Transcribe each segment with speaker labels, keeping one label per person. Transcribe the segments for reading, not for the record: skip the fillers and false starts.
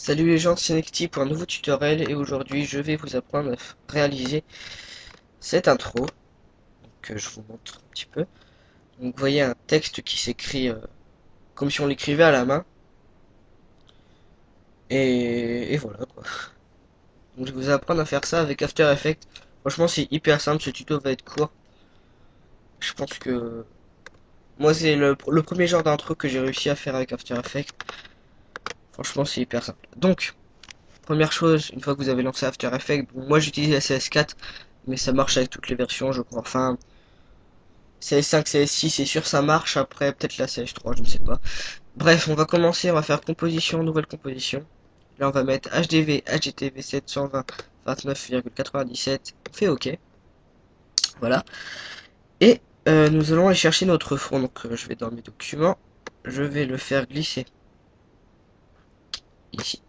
Speaker 1: Salut les gens, c'est Necti pour un nouveau tutoriel et aujourd'hui je vais vous apprendre à réaliser cette intro que je vous montre un petit peu. Donc vous voyez un texte qui s'écrit comme si on l'écrivait à la main et voilà quoi. Donc je vais vous apprendre à faire ça avec After Effects. Franchement c'est hyper simple, ce tuto va être court. Je pense que moi c'est le premier genre d'intro que j'ai réussi à faire avec After Effects. Franchement c'est hyper simple. Donc première chose, une fois que vous avez lancé After Effects, bon, moi j'utilise la CS4 mais ça marche avec toutes les versions je crois. Enfin CS5, CS6, c'est sûr ça marche. Après, peut-être la CS3, je ne sais pas. Bref, on va commencer, on va faire composition, nouvelle composition. Là, on va mettre HDV, HDTV 720, 29,97. On fait OK. Voilà. Et nous allons aller chercher notre fond. Donc, je vais dans mes documents. Je vais le faire glisser ici.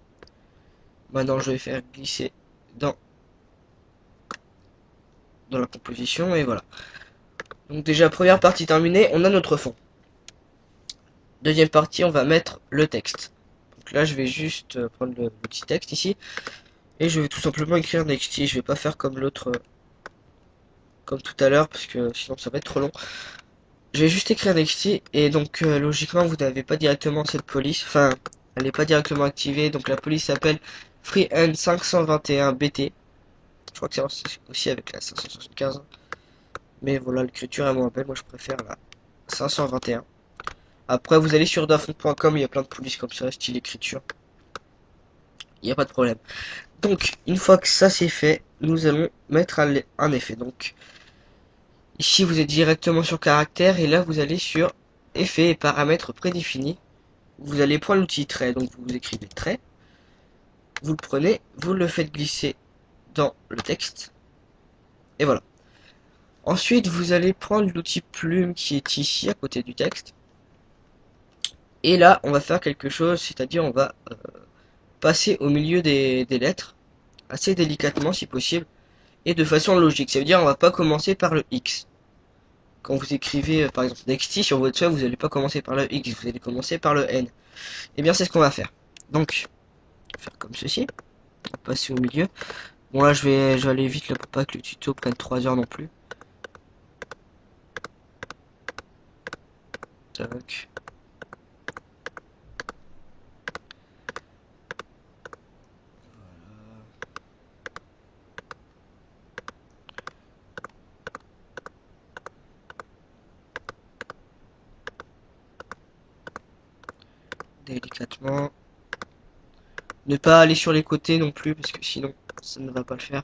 Speaker 1: Maintenant, je vais faire glisser dans, dans la composition. Et voilà. Donc, déjà, première partie terminée, on a notre fond. Deuxième partie, on va mettre le texte. Donc là, je vais juste prendre le petit texte ici. Et je vais tout simplement écrire Nexty. Je vais pas faire comme l'autre, comme tout à l'heure, parce que sinon ça va être trop long. Je vais juste écrire Nexty. Et donc, logiquement, vous n'avez pas directement cette police. Enfin, elle n'est pas directement activée. Donc, la police s'appelle FreeN 521 BT. Je crois que c'est aussi avec la 575. Mais voilà, l'écriture est moins belle. Moi, je préfère la 521. Après, vous allez sur dafont.com. Il y a plein de polices comme ça, style écriture. Il n'y a pas de problème. Donc, une fois que ça c'est fait, nous allons mettre un effet. Donc, ici vous êtes directement sur caractère et là vous allez sur effet et paramètres prédéfinis. Vous allez prendre l'outil trait, donc vous écrivez trait. Vous le prenez, vous le faites glisser dans le texte. Et voilà. Ensuite, vous allez prendre l'outil plume qui est ici à côté du texte. Et là, on va faire quelque chose, c'est-à-dire on va passer au milieu des lettres, assez délicatement si possible, et de façon logique. Ça veut dire on va pas commencer par le X. Quand vous écrivez par exemple Nexty sur votre feuille, vous n'allez pas commencer par le X, vous allez commencer par le N. Et bien c'est ce qu'on va faire. Donc, faire comme ceci, passer au milieu. Bon là je vais aller vite là pour pas que le tuto prenne 3 heures non plus. Tac. Délicatement. Ne pas aller sur les côtés non plus parce que sinon ça ne va pas le faire.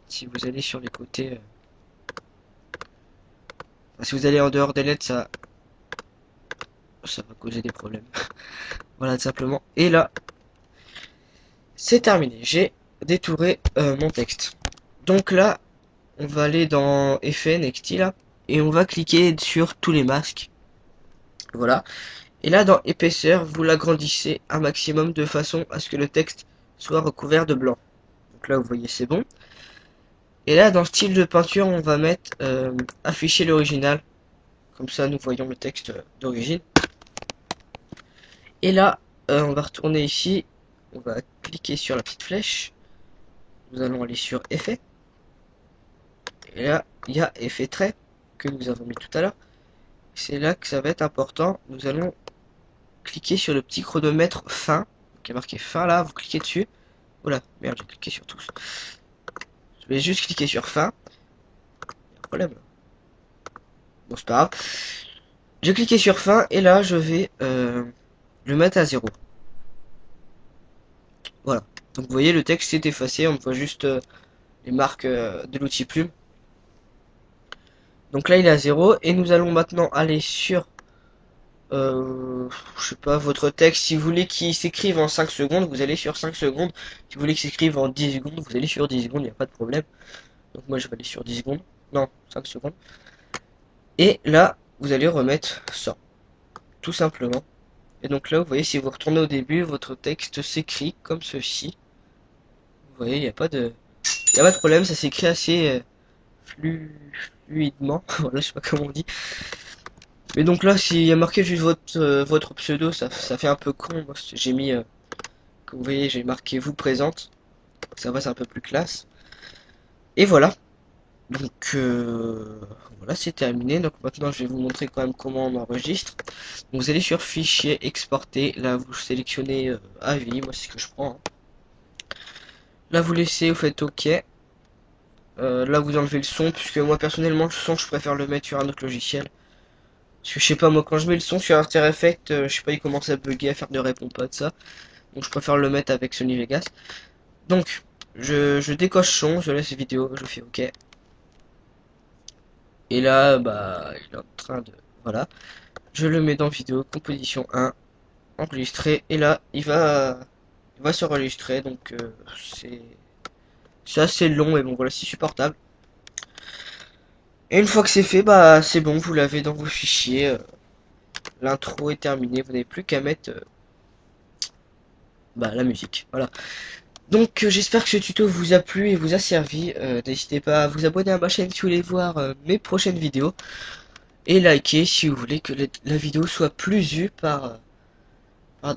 Speaker 1: Si vous allez sur les côtés, enfin, si vous allez en dehors des lettres, ça va causer des problèmes. Voilà tout simplement. Et là, c'est terminé. J'ai détouré mon texte. Donc là, on va aller dans Effet, Nexty là, et on va cliquer sur tous les masques. Voilà. Et là, dans épaisseur, vous l'agrandissez un maximum de façon à ce que le texte soit recouvert de blanc. Donc là, vous voyez, c'est bon. Et là, dans style de peinture, on va mettre afficher l'original. Comme ça, nous voyons le texte d'origine. Et là, on va retourner ici. On va cliquer sur la petite flèche. Nous allons aller sur Effet. Et là, il y a Effet trait que nous avons mis tout à l'heure. C'est là que ça va être important. Nous allons cliquer sur le petit chronomètre fin. Qui est marqué fin là. Vous cliquez dessus. Oula, merde, j'ai cliqué sur tous. Je vais juste cliquer sur fin. Il y a un problème. Bon, c'est pas grave. Je cliqué sur fin et là, je vais le mettre à 0. Voilà. Donc, vous voyez, le texte est effacé. On voit juste les marques de l'outil plume. Donc là, il est à 0. Et nous allons maintenant aller sur je sais pas, votre texte, si vous voulez qu'il s'écrive en 5 secondes, vous allez sur 5 secondes. Si vous voulez qu'il s'écrive en 10 secondes, vous allez sur 10 secondes, il n'y a pas de problème. Donc moi je vais aller sur 10 secondes. Non, 5 secondes. Et là, vous allez remettre ça. Tout simplement. Et donc là, vous voyez, si vous retournez au début, votre texte s'écrit comme ceci. Vous voyez, il y a pas de problème, ça s'écrit assez fluidement. Voilà, je sais pas comment on dit. Mais donc là, s'il y a marqué juste votre pseudo, ça fait un peu con. Moi, j'ai mis Donc vous voyez, j'ai marqué vous présente. Ça va, c'est un peu plus classe. Et voilà. Donc voilà, c'est terminé. Donc maintenant, je vais vous montrer quand même comment on enregistre. Donc vous allez sur fichier, exporter. Là, vous sélectionnez à vie. Moi, c'est ce que je prends, hein. Là, vous laissez, vous faites OK. Là, vous enlevez le son, puisque moi, personnellement, le son, je préfère le mettre sur un autre logiciel. Parce que je sais pas, moi, quand je mets le son sur After Effects, je sais pas, il commence à bugger, à faire de répond pas de ça. Donc, je préfère le mettre avec Sony Vegas. Donc, je décoche son, je laisse vidéo, je fais OK. Et là, bah, il est en train de... Voilà. Je le mets dans vidéo, composition 1, enregistré. Et là, il va s'enregistrer. Donc, c'est assez long, mais bon, voilà, c'est supportable. Et une fois que c'est fait, bah, c'est bon, vous l'avez dans vos fichiers. L'intro est terminée, vous n'avez plus qu'à mettre bah, la musique. Voilà. Donc j'espère que ce tuto vous a plu et vous a servi. N'hésitez pas à vous abonner à ma chaîne si vous voulez voir mes prochaines vidéos. Et liker si vous voulez que la vidéo soit plus vue par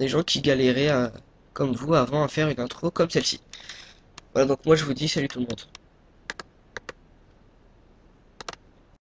Speaker 1: des gens qui galéraient comme vous avant à faire une intro comme celle-ci. Voilà, donc moi je vous dis salut tout le monde.